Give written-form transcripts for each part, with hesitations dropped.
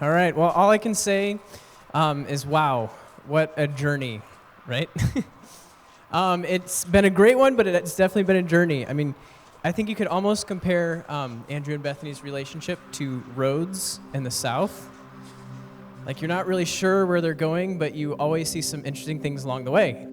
All right. Well, all I can say is, wow, what a journey, right? It's been a great one, but it's definitely been a journey. I mean, I think you could almost compare Andrew and Bethany's relationship to roads in the South. Like, you're not really sure where they're going, but you always see some interesting things along the way.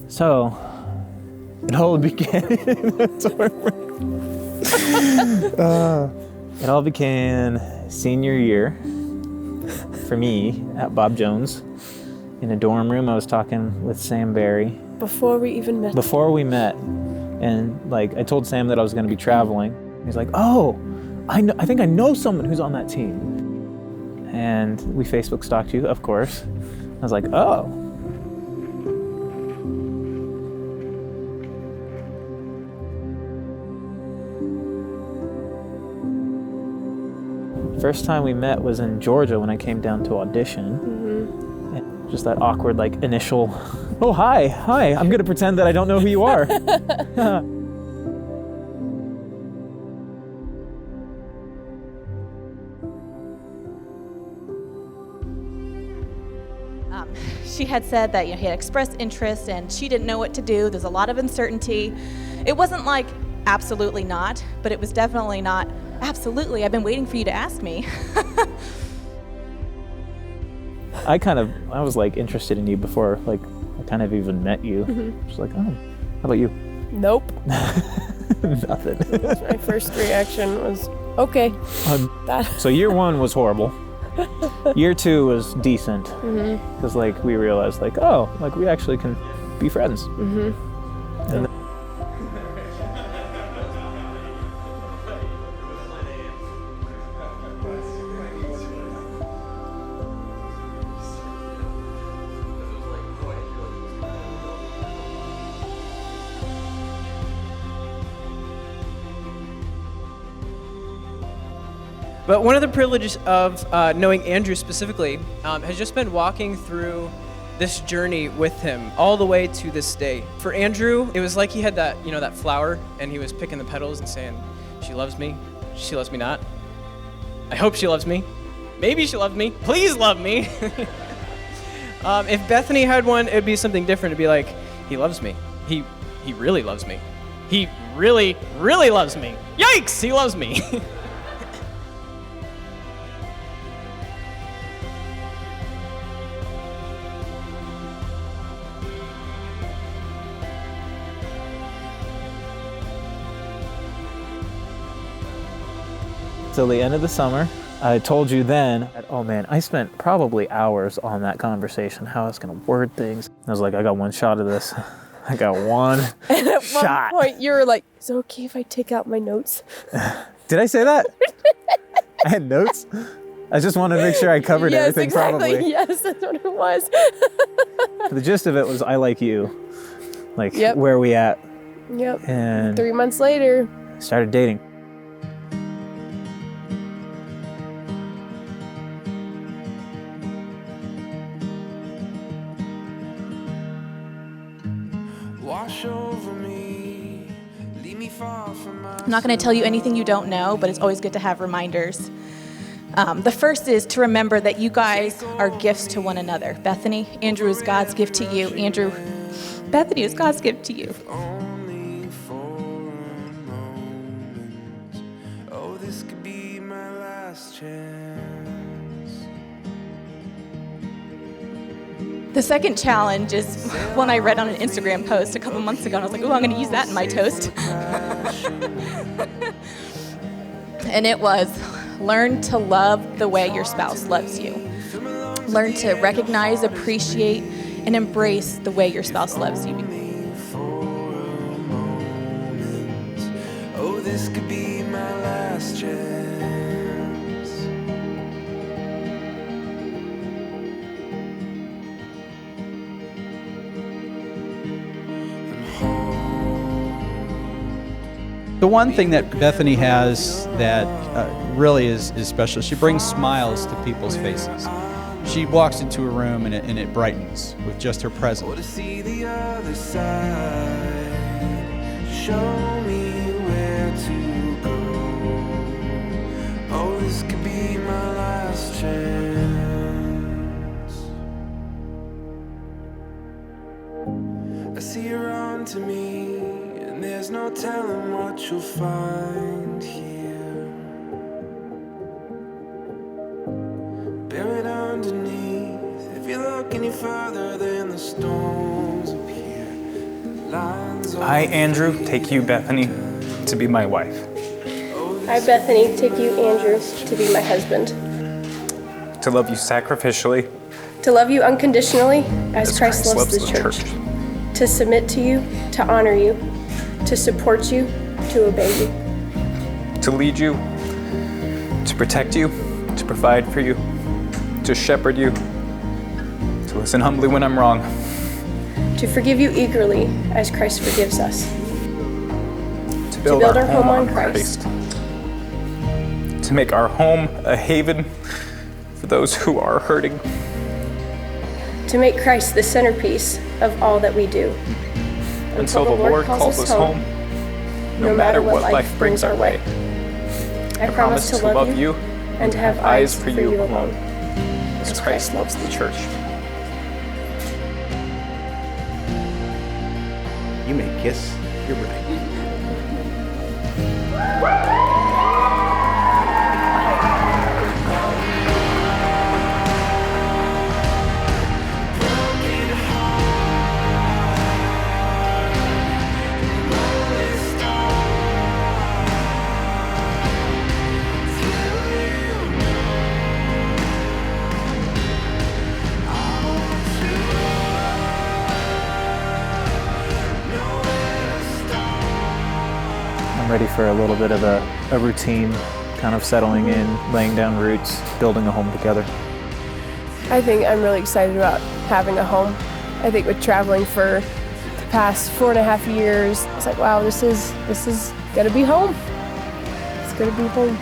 So, it all began. It all began senior year for me at Bob Jones. In a dorm room, I was talking with Sam Barry. Before we even met. Before we met, and like I told Sam that I was going to be traveling. He's like, "Oh, I think I know someone who's on that team." And we Facebook stalked you, of course. I was like, "Oh." First time we met was in Georgia when I came down to audition. Mm-hmm. And just that awkward, like, initial, oh, hi, I'm gonna pretend that I don't know who you are. She had said that he had expressed interest and she didn't know what to do. There's a lot of uncertainty. It wasn't like, absolutely not, but it was definitely not, absolutely, I've been waiting for you to ask me. I was like interested in you before, like, I kind of even met you. Mm-hmm. Just like, oh, how about you? Nope. Nothing. My first reaction was, okay. So year one was horrible. Year two was decent. Because like we realized like, oh, like we actually can be friends. Mm-hmm. And But one of the privileges of knowing Andrew specifically has just been walking through this journey with him all the way to this day. For Andrew, it was like he had that, that flower, and he was picking the petals and saying, she loves me not. I hope she loves me. Maybe she loves me. Please love me. If Bethany had one, it'd be something different. It'd be like, he loves me. He really loves me. He really, really loves me. Yikes, he loves me. till the end of the summer. I told you then, oh man, I spent probably hours on that conversation, how I was gonna word things. I was like, I got one shot of this. I got one and at shot. one point you were like, is it okay if I take out my notes? Did I say that? I had notes? I just wanted to make sure I covered everything exactly. probably. Yes, that's what it was. The gist of it was, I like you. Like, where are we at? Yep. And 3 months later. Started dating. I'm not going to tell you anything you don't know, but it's always good to have reminders. The first is to remember that you guys are gifts to one another. Bethany, Andrew is God's gift to you. Bethany is God's gift to you. The second challenge is one I read on an Instagram post a couple months ago, and I was like, oh, I'm going to use that in my toast. And it was, learn to love the way your spouse loves you. Learn to recognize, appreciate, and embrace the way your spouse loves you. Oh, this could be my last chance. The one thing that Bethany has that really is special, she brings smiles to people's faces. She walks into a room and it brightens with just her To presence. see the other side, show me where to go. Oh, this could be my last chance. I see her on to me, and there's no telling what you'll find here. Buried underneath, if you look any further, then the storms appear. Lines I, Andrew, take you, Bethany, to be my wife. I, Bethany, take you, Andrew, to be my husband. To love you sacrificially To love you unconditionally as Christ loves the church. church. To submit to you, to honor you, to support you, to obey you. To lead you, to protect you, to provide for you, to shepherd you, to listen humbly when I'm wrong, To forgive you eagerly as Christ forgives us. to build our home on Christ. To make our home a haven for those who are hurting, To make Christ the centerpiece of all that we do. until the Lord calls us home, no matter what life brings our way. I promise to love you and to have eyes for you alone, as Christ loves the church. You may kiss your bride. I'm ready for a little bit of a routine, kind of settling in, laying down roots, building a home together. I think I'm really excited about having a home. I think with traveling for the past 4.5 years, it's like, wow, this is gonna be home. It's gonna be home.